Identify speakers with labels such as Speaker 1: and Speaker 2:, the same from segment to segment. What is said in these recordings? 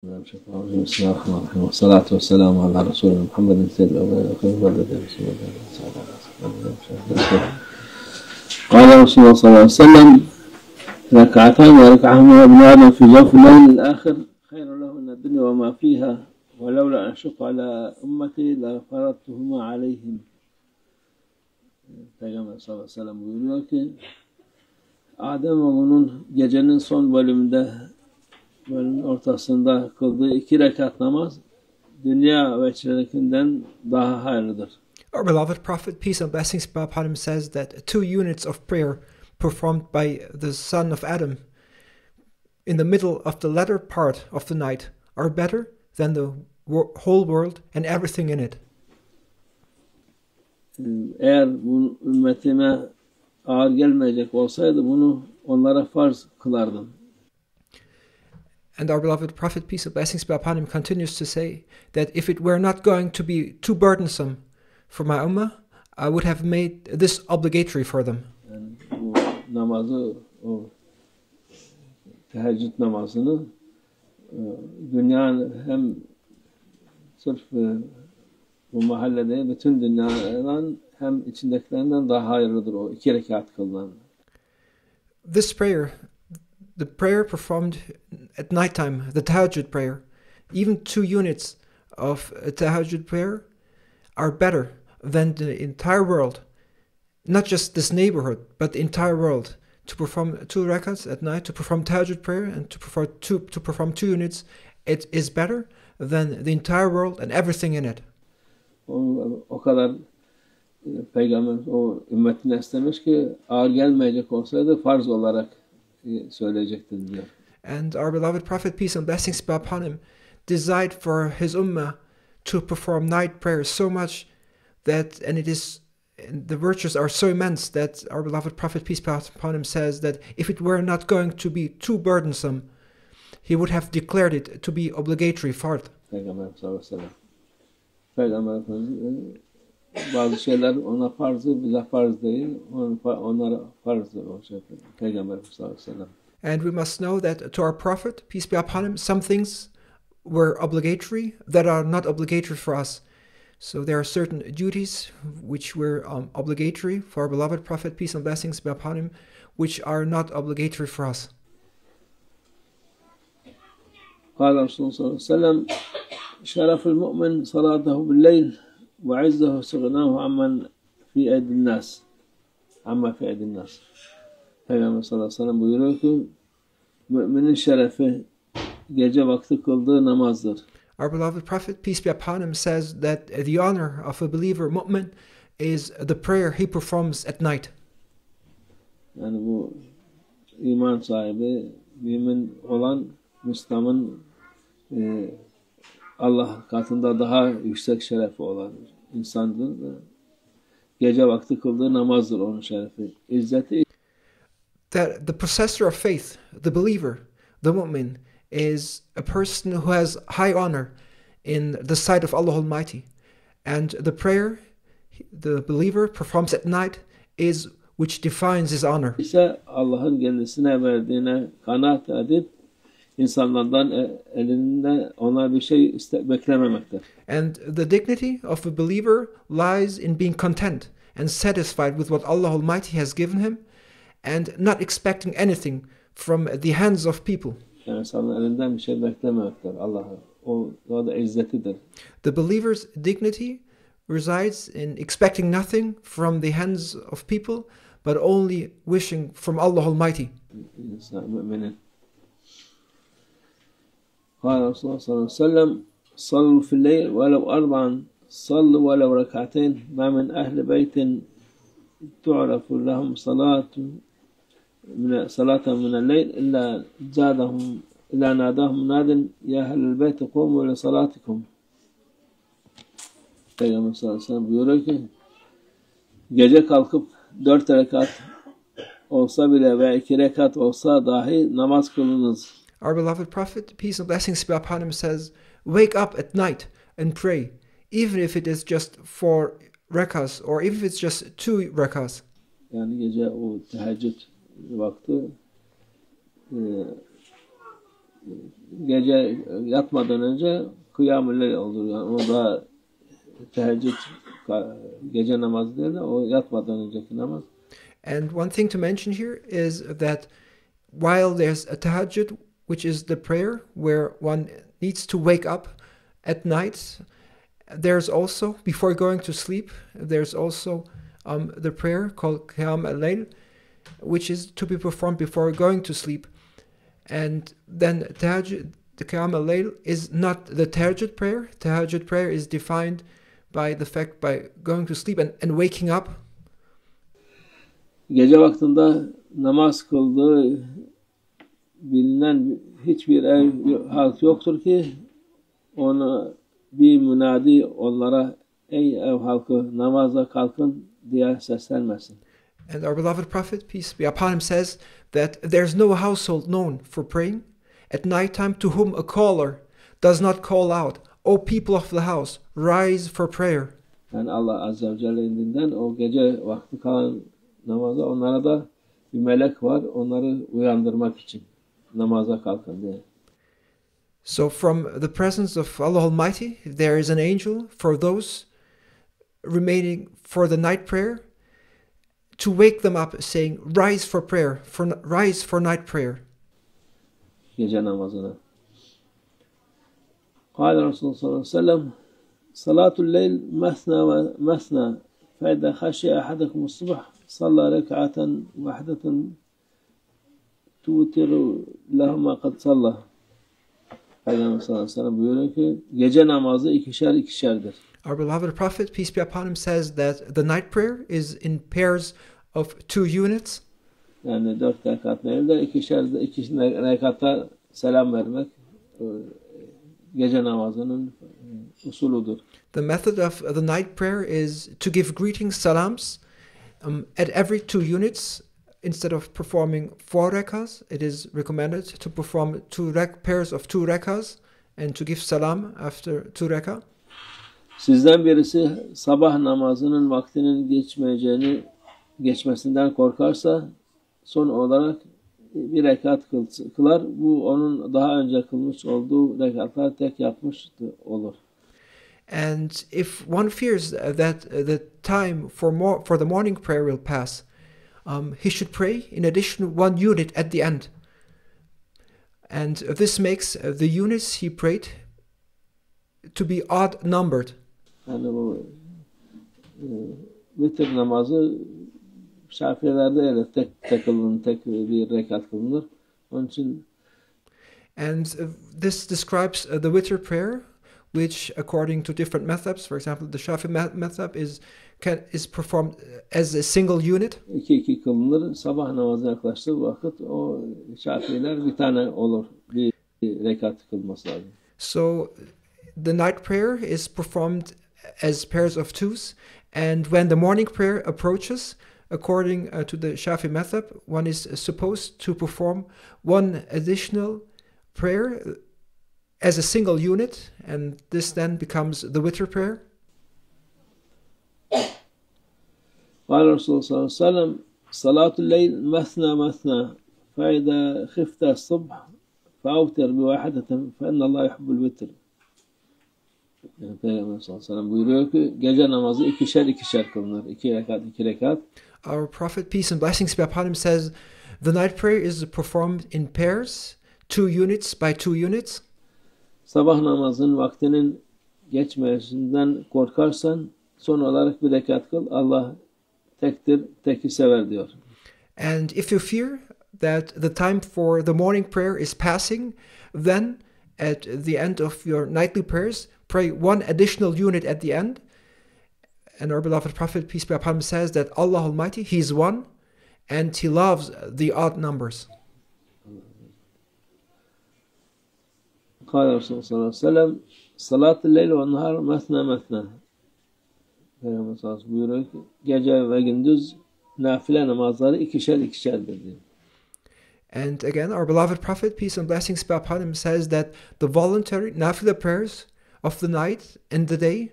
Speaker 1: بسم الله الرحمن الرحيم والصلاة والسلام على رسول محمد سيد الأولين والآخرين رسول الله. قال رسول الله صلى الله عليه وسلم: ركعتان وركعهما ابن آدم في جوف الليل الآخر خير له من الدنيا وما فيها ولولا أن أشق على أمتي لفرضتهما عليهم. Peygamber sallallahu aleyhi ve sellem buyuruyor ki Ademoğlunun gecenin son bölümünde ortasında kıldığı 2 rekat namaz dünya ve içeridekinden daha hayırlıdır.
Speaker 2: Our beloved Prophet, peace and blessings be upon him, says that 2 units of prayer performed by the son of Adam in the middle of the latter part of the night are better than the whole world and everything in it.
Speaker 1: Eğer bu ümmetime ağır gelmeyecek olsaydı bunu onlara farz kılardım.
Speaker 2: And our beloved Prophet, peace and blessings be upon him, continues to say that if it were not going to be too burdensome for my ummah, I would have made this obligatory for them.
Speaker 1: Yani bu namazı, o teheccüd namazını dünyanın hem sırf bu mahallede bütün dünyadan hem içindekilerinden daha hayırlıdır o 2 rekat kılınan.
Speaker 2: This prayer, the prayer performed at nighttime, the tahajjud prayer, even 2 units of tahajjud prayer are better than the entire world, not just this neighborhood, but the entire world. To perform 2 rakats at night, to perform tahajjud prayer, and to perform 2 units, it is better than the entire world and everything in it.
Speaker 1: O kadar Peygamber o ümmetine istemiş ki ağır gelmeyecek olsaydı farz olarak söyleyecektir diyor.
Speaker 2: And our beloved Prophet, peace and blessings be upon him, desired for his ummah to perform night prayers so much that, and the virtues are so immense that our beloved Prophet, peace be upon him, says that if it were not going to be too burdensome, he would have declared it to be obligatory fard.
Speaker 1: Peygamber sallallahu aleyhi ve sellem. Peygamber bazı şeyler ona farzı, bize farz değil, onlara farzdır o şey. Peygamber sallallahu aleyhi ve sellem.
Speaker 2: And we must know that to our Prophet, peace be upon him, some things were obligatory that are not obligatory for us. So there are certain duties which were obligatory for our beloved Prophet, peace and blessings be upon him, which are not obligatory for us.
Speaker 1: قال رسول صلى الله عليه وسلم شرف المؤمن صلاته بالليل وعزه استغناه عمن في أيدي الناس عما في أيدي الناس. Peygamber sallallahu aleyhi ve sellem buyuruyor ki müminin şerefi gece vakti kıldığı namazdır.
Speaker 2: Our beloved Prophet, peace be upon him, says that the honor of a believer mu'min is the prayer he performs at night.
Speaker 1: Yani bu iman sahibi, mümin olan Müslümanın Allah katında daha yüksek şerefi olan insandır. Gece vakti kıldığı namazdır onun şerefi. İzzeti.
Speaker 2: That the possessor of faith, the believer, the mu'min, is a person who has high honor in the sight of Allah Almighty. And the prayer the believer performs at night is which defines his honor.
Speaker 1: İse Allah'ın kendisine verdiğine kanaat edip insanlardan elinde ona bir şey beklememektir.
Speaker 2: And the dignity of a believer lies in being content and satisfied with what Allah Almighty has given him and not expecting anything from the hands of people.
Speaker 1: Yani insanların elinden bir şey beklememektir Allah'a. O da izzetidir.
Speaker 2: The believer's dignity resides in expecting nothing from the hands of people, but only wishing from Allah Almighty.
Speaker 1: İnsan müminin. قال رسول الله صلى الله عليه وسلم صلوا في الليل ولو 4 صلوا ولو ركعتين ما من أهل بيت تعرف لهم صلاة من الليل إلا ناداهم ناد يا أهل البيت قوموا لصلاتكم. Peygamber sallallahu aleyhi ve sellem buyuruyor ki gece kalkıp 4 rekat olsa bile veya 2 rekat olsa dahi namaz kılınız.
Speaker 2: Our beloved Prophet, peace and blessings be upon him, says, wake up at night and pray, even if it is just 4 rakas or even if it's just 2 rakas.
Speaker 1: Yani gece o teheccüd vakti gece yatmadan önce kıyam-ı leyl olur. Yani o da teheccüd gece namazı değil de o yatmadan önceki namaz.
Speaker 2: And one thing to mention here is that while there's a tahajjud, which is the prayer where one needs to wake up at night, there's also, before going to sleep, there's also the prayer called Qiyam al-Layl, which is to be performed before going to sleep. And then tahajjud, the Qiyam al-Layl is not the tahajjud prayer. Tahajjud prayer is defined by the fact by going to sleep and waking up.
Speaker 1: Gece vaktinde namaz kıldığı bilinen hiçbir ev halk yoktur ki onu bir münadi onlara ey ev halkı namaza kalkın diye seslenmesin.
Speaker 2: And our beloved Prophet, peace be upon him, says that there's no household known for praying at nighttime to whom a caller does not call out, O people of the house, rise for prayer.
Speaker 1: Yani Allah Azze ve Celle indiğinden o gece vakti kalan namaza onlara da bir melek var onları uyandırmak için namaza kalkın diye.
Speaker 2: So from the presence of Allah Almighty, there is an angel for those remaining for the night prayer to wake them up, saying, rise for prayer, rise for night prayer.
Speaker 1: Gece namazına. Kâle Resulullah sallallahu aleyhi ve sellem salatul leyl mesna ve mesna fe idâ haşiye ahadakum as-subh salla rek'aten vahdeten tutiru lehu ma kad salla. Peygamber sallallahu aleyhi ve sellem buyuruyor ki gece namazı ikişer ikişerdir.
Speaker 2: Our beloved Prophet, peace be upon him, says that the night prayer is in pairs of 2 units.
Speaker 1: Yani 4 rekat değil de iki rekata selam vermek gece namazının usuludur.
Speaker 2: The method of the night prayer is to give greetings, salams, at every 2 units. Instead of performing 4 rakas, it is recommended to perform pairs of 2 rakas and to give salam after 2 rakah.
Speaker 1: Sizden birisi sabah namazının vaktinin geçmesinden korkarsa son olarak bir rekat kılar. Bu onun daha önce kılmış olduğu rekatlar tek yapmış olur.
Speaker 2: And if one fears that the time for the morning prayer will pass, he should pray in addition 1 unit at the end. And this makes the units he prayed to be odd numbered.
Speaker 1: Yani bu vitir namazı Şafilerde öyle tek bir rekat kılınır. Onun için
Speaker 2: and this describes the witr prayer, which according to different methods, for example the Shafi method is performed as a single unit.
Speaker 1: İki kılınır. Sabah namazına yaklaştığı vakit o Şafiler bir tane olur. Bir rekat kılması lazım.
Speaker 2: So the night prayer is performed as pairs of 2s, and when the morning prayer approaches, according to the Shafi method, one is supposed to perform 1 additional prayer as a single unit, and this then becomes the witr prayer.
Speaker 1: قال Resulullah sallallahu aleyhi ve sellem salatul leyl mesna mesna fe idâ khifte as-subh fe'avtir bi vahideten fe innallâhe yuhibbul vitr. Yani Peygamber sallallahu aleyhi ve sellem buyuruyor ki gece namazı ikişer kılınır. 2 rekat.
Speaker 2: Our Prophet, peace and blessings be upon him, says the night prayer is performed in pairs, 2 units by 2 units.
Speaker 1: Sabah namazının vaktinin geçmesinden korkarsan son olarak bir rekat kıl. Allah tektir, teki sever diyor.
Speaker 2: And if you fear that the time for the morning prayer is passing, then at the end of your nightly prayers, pray 1 additional unit at the end. And our beloved Prophet, peace be upon him, says that Allah Almighty, He is one, and He loves the odd numbers.
Speaker 1: Kâle Resulullah sallallahu aleyhi ve sellem salatul leyl ve nahar mesna mesna. Peygamber sallallahu aleyhi ve sellem buyuruyor ki gece ve gündüz nafile namazları ikişerdir diyor.
Speaker 2: And again, our beloved Prophet, peace and blessings be upon him, says that the voluntary nafila prayers of the night and the day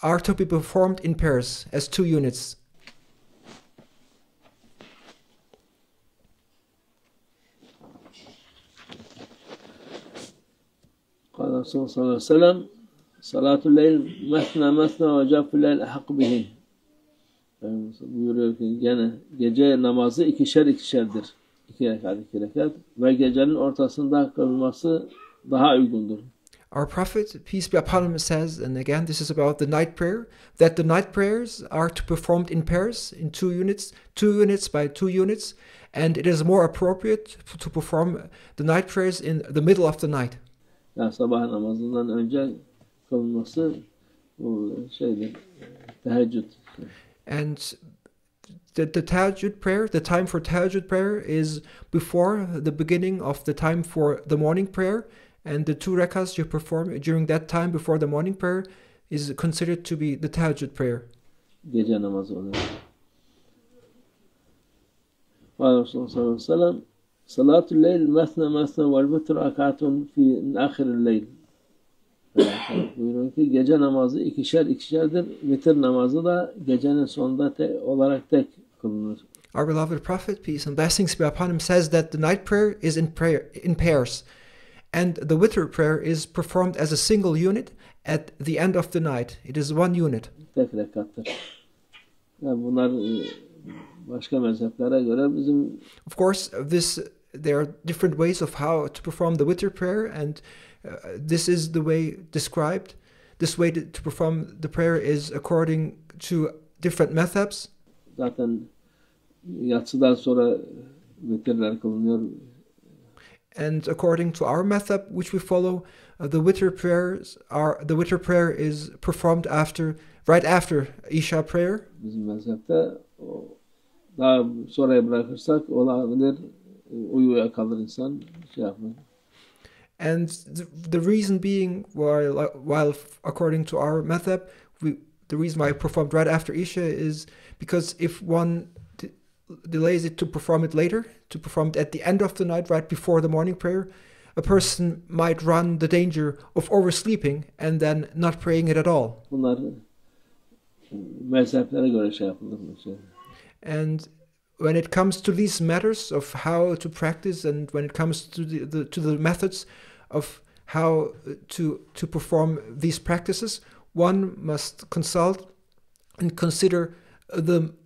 Speaker 2: are to be performed in pairs as 2 units.
Speaker 1: Resulullah sallallahu aleyhi ve sellem salatul leyl mesna mesna ve cevful leyl ahak bihi. Buyuruyor ki gene gece namazı ikişer ikişerdir. 2 rekat ve gecenin ortasında kılınması daha uygundur.
Speaker 2: Our Prophet, peace be upon him, says, and again this is about the night prayer, that the night prayers are to be performed in pairs, in 2 units by 2 units, and it is more appropriate to perform the night prayers in the middle of the night.
Speaker 1: Yani sabah namazından önce kılınması bu şeydir, teheccüd.
Speaker 2: And the tahajjud prayer, the time for tahajjud prayer is before the beginning of the time for the morning prayer, and the 2 rakats you perform during that time before the morning prayer is considered to be the tahajjud prayer.
Speaker 1: Gece namazı oluyor. Resulullah sallallahu aleyhi ve sellem salatul leyl mesna mesna vel vitr rakatun fi ahiril leyl. Buyuruyor ki gece namazı ikişer ikişerdir. Vitir namazı da gecenin sonunda olarak tek kılınır.
Speaker 2: Our beloved Prophet, peace and blessings be upon him, says that the night prayer is in pairs, and the witr prayer is performed as a single unit at the end of the night. It is 1 unit.
Speaker 1: Tek rekattır. Yani bunlar başka mezheplere göre bizim.
Speaker 2: Of course, there are different ways of how to perform the witr prayer, and this is the way described. This way to perform the prayer is according to different methods.
Speaker 1: Zaten yatsıdan sonra vitirler kılınıyor.
Speaker 2: And according to our method, which we follow, the witr prayer is performed right after Isha prayer.
Speaker 1: Bizim mezhepte daha sonraya bırakırsak olabilir, uyuya kalır insan, şey yapmak.
Speaker 2: And the reason being, while according to our method, the reason why I performed right after Isha is because if one delays it to perform it later, to perform it at the end of the night, right before the morning prayer, a person might run the danger of oversleeping and then not praying it at all.
Speaker 1: Bunlar mezheplere göre şey yapılır.
Speaker 2: And when it comes to these matters of how to practice, and when it comes to the methods of how to perform these practices, one must consult and consider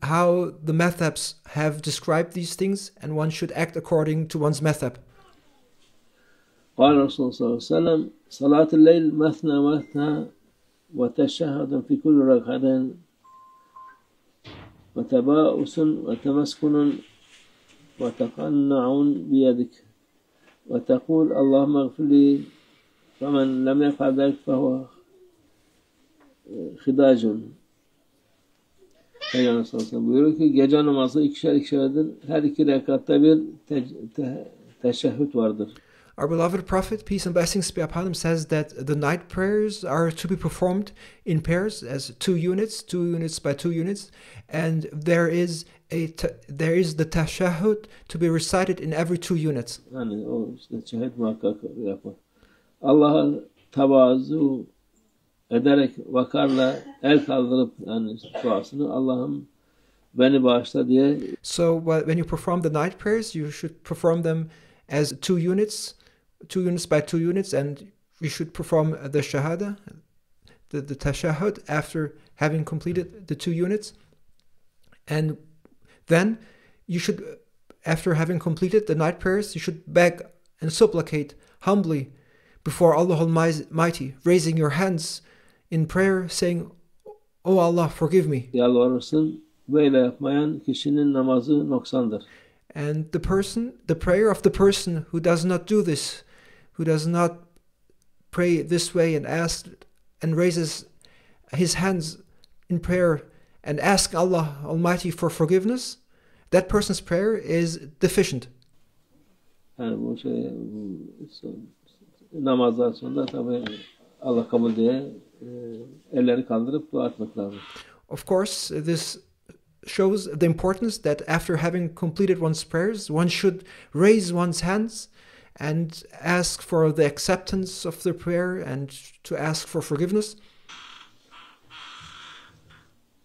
Speaker 2: how the methods have described these things, and one should act according to one's method.
Speaker 1: قال رسول الله صلى الله عليه وسلم صلاة الليل مثنى مثنى وتشهد في كل ركعتين وتباؤس وتمسكن وتقنع بيدك وتقول اللهم اغفر لي فمن لم يفعل ذلك فهو خداج. Peygamber sallallahu aleyhi ve sellem buyuruyor ki gece namazı ikişer ikişerdir. Her 2 rekatta bir teşehhüd vardır.
Speaker 2: Our beloved Prophet, peace and blessings be upon him, says that the night prayers are to be performed in pairs as 2 units by 2 units, and there is the tashahhud to be recited in every 2 units.
Speaker 1: Yani o işte teşehhüd muhakkak yapar. Allah'a tavazu ederek vakarla el kaldırıp yani duasını Allah'ım beni bağışla diye.
Speaker 2: So when you perform the night prayers, you should perform them as 2 units by 2 units, and you should perform the shahada, the tashahhud, after having completed the 2 units. And then you should, after having completed the night prayers, you should beg and supplicate humbly before Allah Almighty, raising your hands in prayer, saying, "Oh Allah, forgive me."
Speaker 1: Yalvarırsın, böyle yapmayan kişinin namazı noksandır.
Speaker 2: And the prayer of the person who does not do this, who does not pray this way and raises his hands in prayer and asks Allah Almighty for forgiveness, that person's prayer is deficient.
Speaker 1: Yani bu namazdan sonra tabii Allah kabul diye elleri kaldırıp dua etmek lazım.
Speaker 2: Of course, this shows the importance that after having completed one's prayers, one should raise one's hands and ask for the acceptance of the prayer and to ask for forgiveness.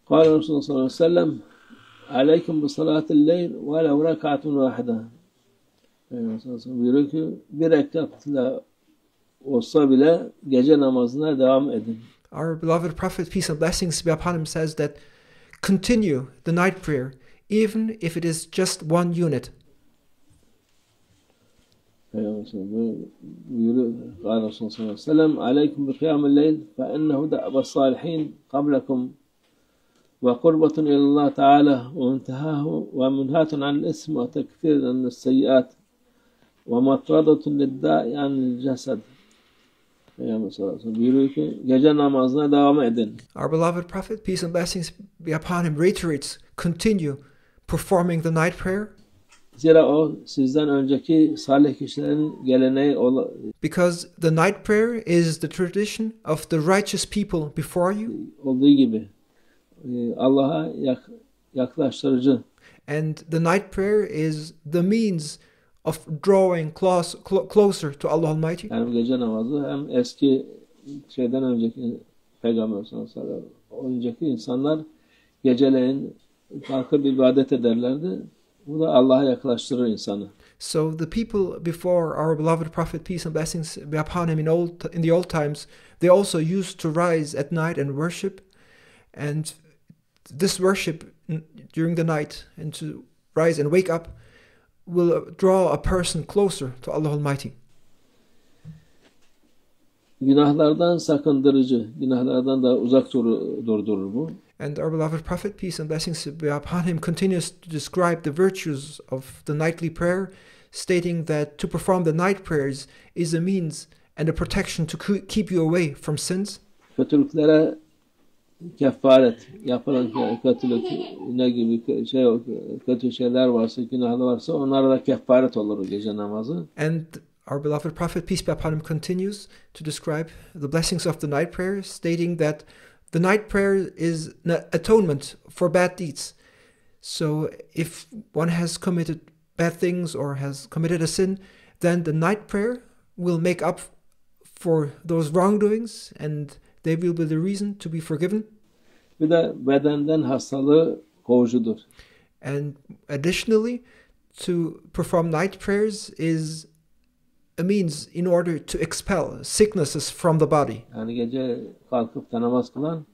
Speaker 1: قال رسول الله صلى الله عليه وسلم عليكم بصلاة الليل ولو ركعة واحدة. Buyuruyor ki bir rekatla olsa bile gece namazına devam edin.
Speaker 2: Our beloved Prophet, peace and blessings be upon him, says that continue the night prayer, even if it is just one unit.
Speaker 1: buyuruyor. قال Resulullah sallallahu aleyhi ve sellem Aleyküm bi kıyamil leyl fe ennehu da'ba salihin qablakum ve kurbatun ilallah Teala ve muntehahu ve munhatun anil ism ve tekfirun anil seyyiat ve matradatun liddâ'i anil cesed. Peygamber sallallahu aleyhi ve sellem buyuruyor ki gece namazına devam edin.
Speaker 2: Our beloved Prophet, peace and blessings be upon him, reiterates, continue performing the night prayer.
Speaker 1: Zira o sizden önceki salih kişilerin geleneği
Speaker 2: Because the night prayer is the tradition of the righteous people before you.
Speaker 1: olduğu gibi Allah'a yaklaştırıcı.
Speaker 2: And the night prayer is the means of drawing closer to Allah Almighty.
Speaker 1: Yani gece namazı hem eski şeyden önceki Peygamber sallallahu aleyhi ve sellem önceki insanlar geceleyin kalkıp ibadet ederlerdi. Bu da Allah'a yaklaştırır insanı.
Speaker 2: So the people before our beloved Prophet, peace and blessings be upon him, in the old times, they also used to rise at night and worship. And this worship during the night and to rise and wake up will draw a person closer to Allah Almighty.
Speaker 1: Günahlardan sakındırıcı, günahlardan da uzak durdurur bu.
Speaker 2: And our beloved Prophet, peace and blessings be upon him, continues to describe the virtues of the nightly prayer, stating that to perform the night prayers is a means and a protection to keep you away from sins.
Speaker 1: Kötülüklere kefaret, yapılan kötülük ne gibi kötü şeyler varsa, günahlar varsa onlara da kefaret olur gece namazı.
Speaker 2: And our beloved Prophet, peace be upon him, continues to describe the blessings of the night prayer, stating that the night prayer is an atonement for bad deeds. So if one has committed bad things or has committed a sin, then the night prayer will make up for those wrongdoings and they will be the reason to be forgiven.
Speaker 1: Bir de bedenden hastalığı kovucudur.
Speaker 2: And additionally, to perform night prayers is a means in order to expel sicknesses from the body.
Speaker 1: Yani gece kalkıp da namaz kılan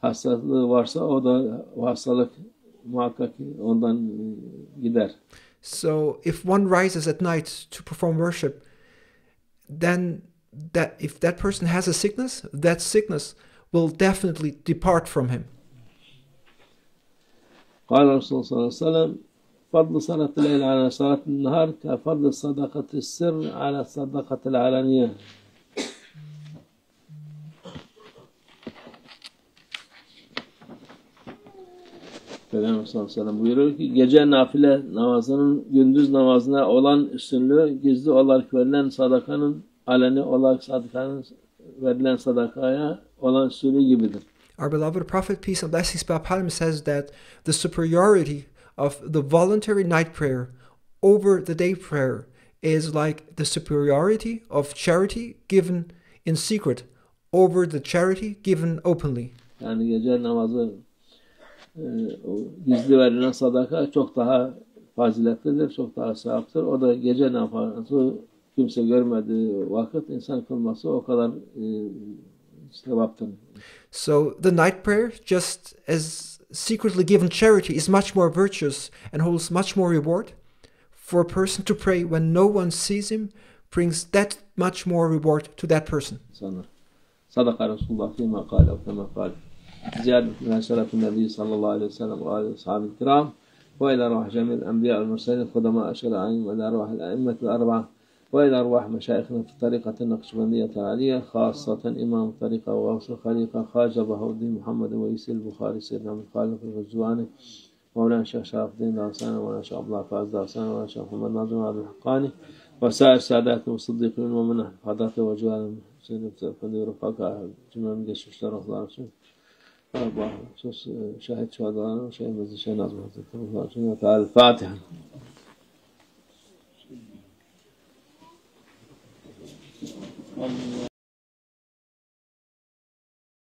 Speaker 1: hastalığı varsa o hastalık muhakkak ondan gider.
Speaker 2: So if one rises at night to perform worship, then if that person has a sickness, that sickness will definitely depart from him.
Speaker 1: قال Resulullah sallallahu aleyhi ve sellem فضل صلاة الليل على صلاة النهار كفضل صدقة السر على صدقة العلانية. Peygamber sallallahu aleyhi ve sellem buyuruyor ki gece nafile namazının gündüz namazına olan üstünlüğü gizli olarak verilen sadakanın aleni olarak verilen sadakaya olan üstünlüğü gibidir.
Speaker 2: Our beloved Prophet, peace and blessings be upon him, says that the superiority of the voluntary night prayer over the day prayer is like the superiority of charity given in secret over the charity given openly.
Speaker 1: Yani gece namazı gizli verilen sadaka çok daha faziletlidir, çok daha sevaptır. O da gece namazı kimse görmediği vakit insan kılması o kadar sevaptır.
Speaker 2: So the night prayer, just as secretly given charity, is much more virtuous and holds much more reward. For a person to pray when no one sees him brings that much more reward to that person.
Speaker 1: Sadaka Resulullah fîmâ kâle ve kemâ kâle. Ziyâdet min şerefin Nebi sallallahu aleyhi ve sellem ve aleyhi ashabil kiram ve ilâ ruh cemîl enbiyâ ve murselîn kudemâ eşerâ'in ve ilâ ruh el-a'immetil arba'a ve ilâ ruh meşâikhina fi tarikatin nakşibendiyyetil aliyye khâssaten imâm tarika ve gavsul halika Khâce Bahauddin Muhammed ve İsil Bukhari Seyyidina Ahmed Khalif el-Rızvani Mevlana Şeyh Şerafuddin Dağıstani Mevlana Şeyh Abdullah Fazıl Dağıstani Mevlana Şeyh Muhammed Nazım Abdülhakkani ve sâir sâdâtin ve sıddîkîn ve menah hadâti ve cüvâlim Seyyid Efendi ve Rıfaka cümlemin geçmişler ruhlar için şahit şuhadalarına Şeyhimiz Şeyh Nazım Hazretleri ruhlar için Fatiha.